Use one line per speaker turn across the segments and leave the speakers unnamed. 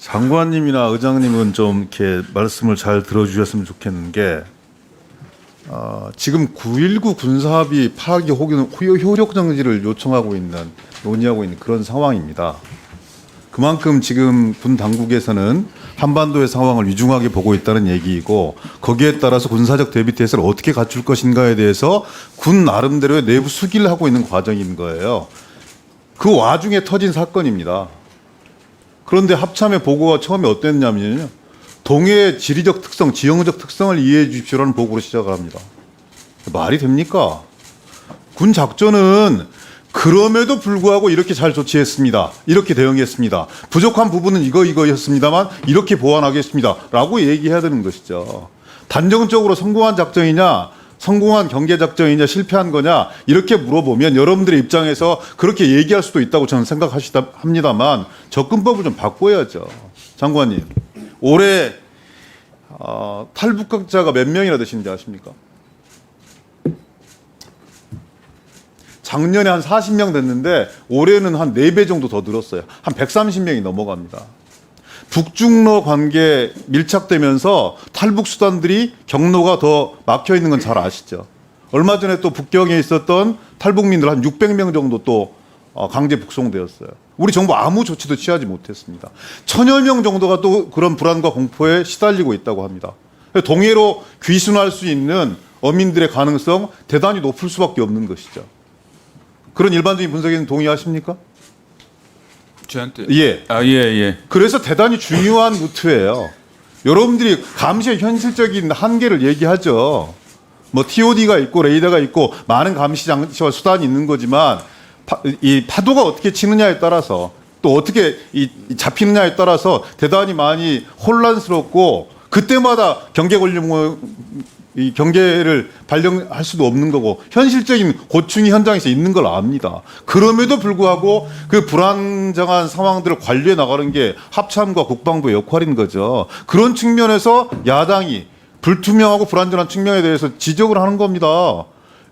장관님이나 의장님은 좀 이렇게 말씀을 잘 들어주셨으면 좋겠는 게 지금 9.19 군사합의 파기 혹은 효력 정지를 요청하고 있는 논의하고 있는 그런 상황입니다. 그만큼 지금 군 당국에서는 한반도의 상황을 위중하게 보고 있다는 얘기이고 거기에 따라서 군사적 대비 태세를 어떻게 갖출 것인가에 대해서 군 나름대로의 내부 수기를 하고 있는 과정인 거예요. 그 와중에 터진 사건입니다. 그런데 합참의 보고가 처음에 어땠냐면요. 동해의 지리적 특성, 지형적 특성을 이해해 주십시오라는 보고로 시작을 합니다. 말이 됩니까? 군 작전은 그럼에도 불구하고 이렇게 잘 조치했습니다. 이렇게 대응했습니다. 부족한 부분은 이거였습니다만 이렇게 보완하겠습니다. 라고 얘기해야 되는 것이죠. 단정적으로 성공한 작전이냐, 성공한 경계작전이냐, 실패한 거냐 이렇게 물어보면 여러분들의 입장에서 그렇게 얘기할 수도 있다고 저는 생각합니다만 접근법을 좀 바꿔야죠. 장관님, 올해 탈북자가 몇 명이나 되시는지 아십니까? 작년에 한 40명 됐는데 올해는 한 4배 정도 더 늘었어요. 한 130명이 넘어갑니다. 북중러 관계 밀착되면서 탈북 수단들이 경로가 더 막혀 있는 건 잘 아시죠. 얼마 전에 또 북경에 있었던 탈북민들 한 600명 정도 또 강제 북송되었어요. 우리 정부 아무 조치도 취하지 못했습니다. 1000여 명 정도가 또 그런 불안과 공포에 시달리고 있다고 합니다. 동해로 귀순할 수 있는 어민들의 가능성 대단히 높을 수밖에 없는 것이죠. 그런 일반적인 분석에는 동의하십니까?
저한테
예.
예.
그래서 대단히 중요한 루트예요. 여러분들이 감시의 현실적인 한계를 얘기하죠. 뭐 TOD가 있고 레이더가 있고 많은 감시 장치와 수단이 있는 거지만 이 파도가 어떻게 치느냐에 따라서 또 어떻게 잡히느냐에 따라서 대단히 많이 혼란스럽고 그때마다 이 경계를 발령할 수도 없는 거고 현실적인 고충이 현장에서 있는 걸 압니다. 그럼에도 불구하고 그 불안정한 상황들을 관리해 나가는 게 합참과 국방부의 역할인 거죠. 그런 측면에서 야당이 불투명하고 불안전한 측면에 대해서 지적을 하는 겁니다.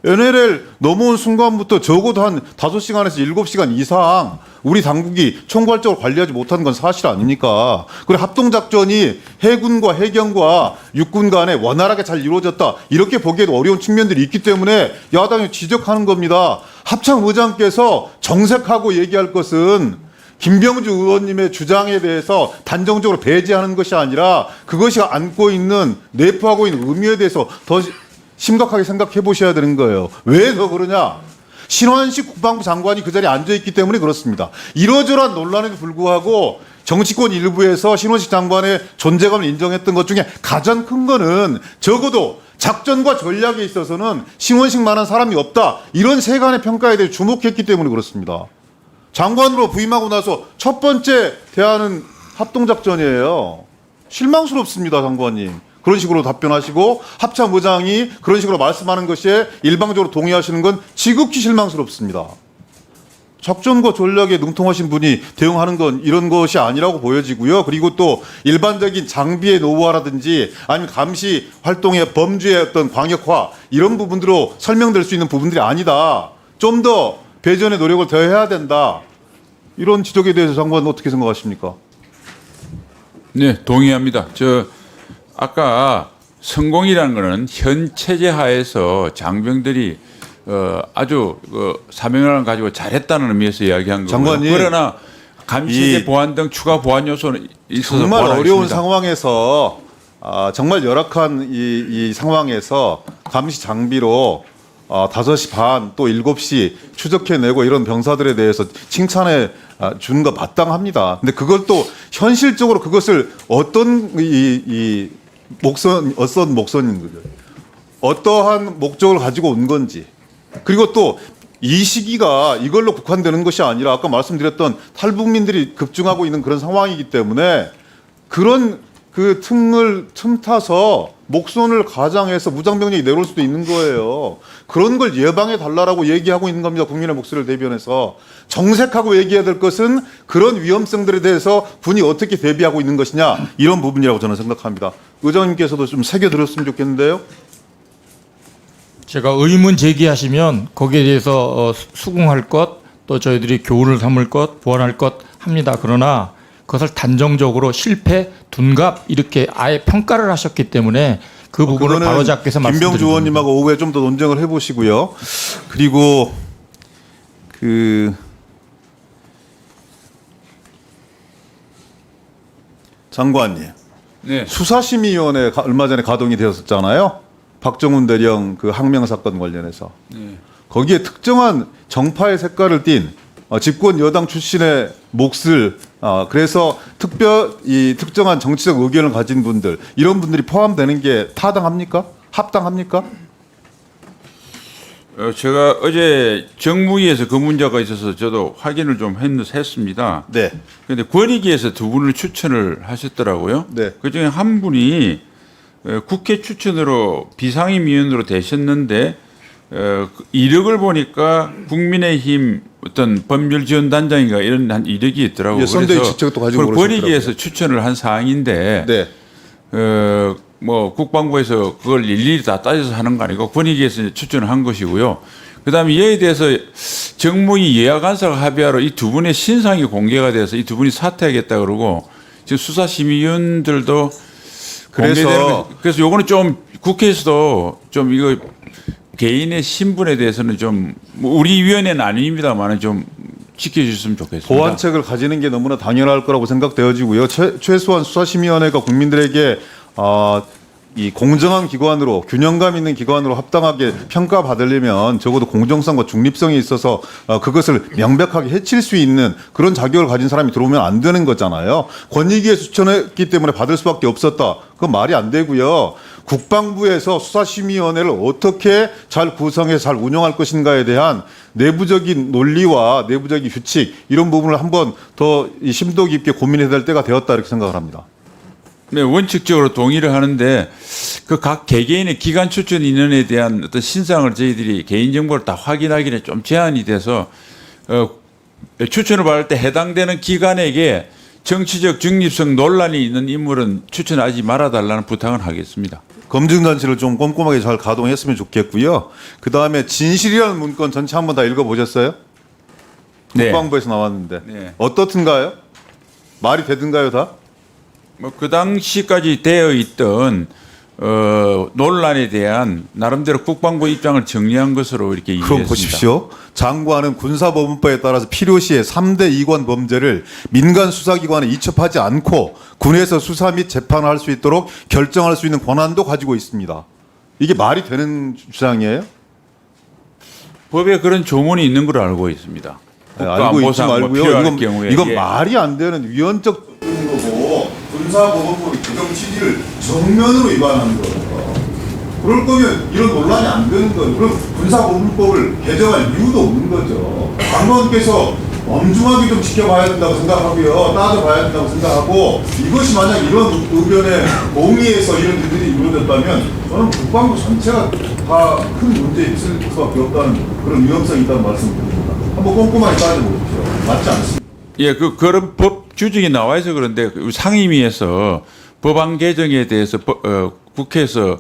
NLL 넘어온 순간부터 적어도 한 5시간에서 7시간 이상 우리 당국이 총괄적으로 관리하지 못하는 건 사실 아닙니까? 그리고 합동작전이 해군과 해경과 육군 간에 원활하게 잘 이루어졌다. 이렇게 보기에도 어려운 측면들이 있기 때문에 야당이 지적하는 겁니다. 합참 의장께서 정색하고 얘기할 것은 김병주 의원님의 주장에 대해서 단정적으로 배제하는 것이 아니라 그것이 안고 있는 내포하고 있는 의미에 대해서 더 심각하게 생각해 보셔야 되는 거예요. 왜 더 그러냐? 신원식 국방부 장관이 그 자리에 앉아있기 때문에 그렇습니다. 이러저러한 논란에도 불구하고 정치권 일부에서 신원식 장관의 존재감을 인정했던 것 중에 가장 큰 거는 적어도 작전과 전략에 있어서는 신원식만한 사람이 없다. 이런 세간의 평가에 대해 주목했기 때문에 그렇습니다. 장관으로 부임하고 나서 첫 번째 대안은 합동작전이에요. 실망스럽습니다, 장관님. 그런 식으로 답변하시고 합참 의장이 그런 식으로 말씀하는 것에 일방적으로 동의하시는 건 지극히 실망스럽습니다. 작전과 전략에 능통하신 분이 대응하는 건 이런 것이 아니라고 보여지고요. 그리고 또 일반적인 장비의 노후화라든지 아니면 감시 활동의 범주의 어떤 광역화 이런 부분들로 설명될 수 있는 부분들이 아니다. 좀 더 배전의 노력을 더 해야 된다. 이런 지적에 대해서 장관은 어떻게 생각하십니까?
네, 동의합니다. 아까 성공이라는 것은 현 체제 하에서 장병들이 아주 사명을 가지고 잘했다는 의미에서 이야기한 거고요.
장관님,
그러나 감시제 보안 등 추가 보안 요소는 있어서
정말 어려운
있습니다.
상황에서 정말 열악한 이 상황에서 감시 장비로 5시 반 또 7시 추적해내고 이런 병사들에 대해서 칭찬해 주는 거 마땅합니다. 근데 그걸 또 현실적으로 그것을 어떤 어떤 목선인 거죠. 어떠한 목적을 가지고 온 건지. 그리고 또 이 시기가 이걸로 국한되는 것이 아니라 아까 말씀드렸던 탈북민들이 급증하고 있는 그런 상황이기 때문에 그런 그 틈타서 목선을 가장해서 무장병력이 내려올 수도 있는 거예요. 그런 걸 예방해 달라고 얘기하고 있는 겁니다. 국민의 목소리를 대변해서. 정색하고 얘기해야 될 것은 그런 위험성들에 대해서 군이 어떻게 대비하고 있는 것이냐 이런 부분이라고 저는 생각합니다. 의장님께서도 좀 새겨들었으면 좋겠는데요.
제가 의문 제기하시면 거기에 대해서 수긍할 것, 또 저희들이 교훈을 삼을 것, 보완할 것 합니다. 그러나 그것을 단정적으로 실패, 둔갑 이렇게 아예 평가를 하셨기 때문에 그 부분을
그거는
바로잡기 위해서
김병주
말씀드립니다.
의원님하고 오후에 좀 더 논쟁을 해보시고요. 그리고 장관님,
네.
수사심의위원회 얼마 전에 가동이 되었었잖아요. 박정훈 대령 그 항명 사건 관련해서
네.
거기에 특정한 정파의 색깔을 띤 집권 여당 출신의 몫을 그래서 특정한 정치적 의견을 가진 분들 이런 분들이 포함되는 게 타당합니까? 합당합니까?
제가 어제 정무위에서 그 문제가 있어서 저도 확인을 좀 했습니다.
네.
그런데 권익위에서 두 분을 추천을 하셨더라고요.
네.
그중에 한 분이 국회 추천으로 비상임위원으로 되셨는데 이력을 보니까 국민의힘 어떤 법률지원단장인가 이런 한 이력이 있더라고요.
예, 선대위 직책도 가지고
그걸 권익위에서 추천을 한 사항인데
네.
뭐 국방부에서 그걸 일일이 다 따져서 하는 거 아니고 권익위에서 추천을 한 것이고요. 그다음에 이에 대해서 정무위 예하간사가 합의하러 이 두 분의 신상이 공개가 돼서 이 두 분이 사퇴하겠다 그러고 지금 수사심의위원들도 그래서 요거는 좀 국회에서도 좀 이거 개인의 신분에 대해서는 좀뭐 우리 위원회는 아닙니다만은 좀 지켜주셨으면 좋겠습니다.
보완책을 가지는 게 너무나 당연할 거라고 생각되어지고요. 최소한 수사심의위원회가 국민들에게 이 공정한 기관으로 균형감 있는 기관으로 합당하게 평가받으려면 적어도 공정성과 중립성에 있어서 그것을 명백하게 해칠 수 있는 그런 자격을 가진 사람이 들어오면 안 되는 거잖아요. 권익위에 추천했기 때문에 받을 수밖에 없었다. 그건 말이 안 되고요. 국방부에서 수사심의위원회를 어떻게 잘 구성해서 잘 운영할 것인가에 대한 내부적인 논리와 내부적인 규칙 이런 부분을 한번 더 심도 깊게 고민해야 될 때가 되었다 이렇게 생각을 합니다.
네, 원칙적으로 동의를 하는데 그 각 개개인의 기관 추천 인원에 대한 어떤 신상을 저희들이 개인정보를 다 확인하기는 좀 제한이 돼서 추천을 받을 때 해당되는 기관에게 정치적 중립성 논란이 있는 인물은 추천하지 말아달라는 부탁을 하겠습니다.
검증단체를 좀 꼼꼼하게 잘 가동했으면 좋겠고요. 그 다음에 진실이라는 문건 전체 한번 다 읽어보셨어요?
네.
국방부에서 나왔는데
네.
어떻든가요? 말이 되든가요 다?
뭐 그 당시까지 되어 있던 논란에 대한 나름대로 국방부 입장을 정리한 것으로 이렇게
그럼
이해했습니다.
보십시오. 장관은 군사법원법에 따라서 필요시에 3대 이관 범죄를 민간 수사기관에 이첩하지 않고 군에서 수사 및 재판을 할 수 있도록 결정할 수 있는 권한도 가지고 있습니다. 이게 말이 되는 주장이에요?
법에 그런 조문이 있는 걸로 알고 있습니다.
네, 알고 있지
국가안보상 뭐
말고요.
필요할 경우에
이건
예.
말이 안 되는 위헌적 거고 군사법원법의 규정 취지를 정면으로 위반하는 거예요. 그럴 거면 이런 논란이 안 되는 거예요. 그럼 군사법원법을 개정할 이유도 없는 거죠. 장관께서 엄중하게 좀 지켜봐야 된다고 생각하고요. 따져봐야 된다고 생각하고 이것이 만약 이런 의견에 동의해서 이런 일들이 이루어졌다면 저는 국방부 전체가 다 큰 문제 있을 수밖에 없다는 그런 위험성이 있다는 말씀을 드립니다. 한번 꼼꼼하게 따져보십시오. 맞지 않습니다.
예, 그런 법 규정이 나와 있어 그런데 상임위에서 법안 개정에 대해서 국회에서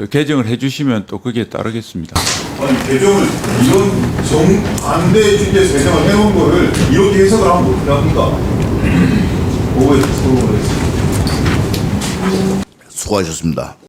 개정을 해주시면 또 거기에 따르겠습니다.
아니 개정을 이런 정반대 주의에서 개정을 해놓은 거를 이렇게 해석을 하면 어떻게 합니까? 오해했습니다.
수고하셨습니다.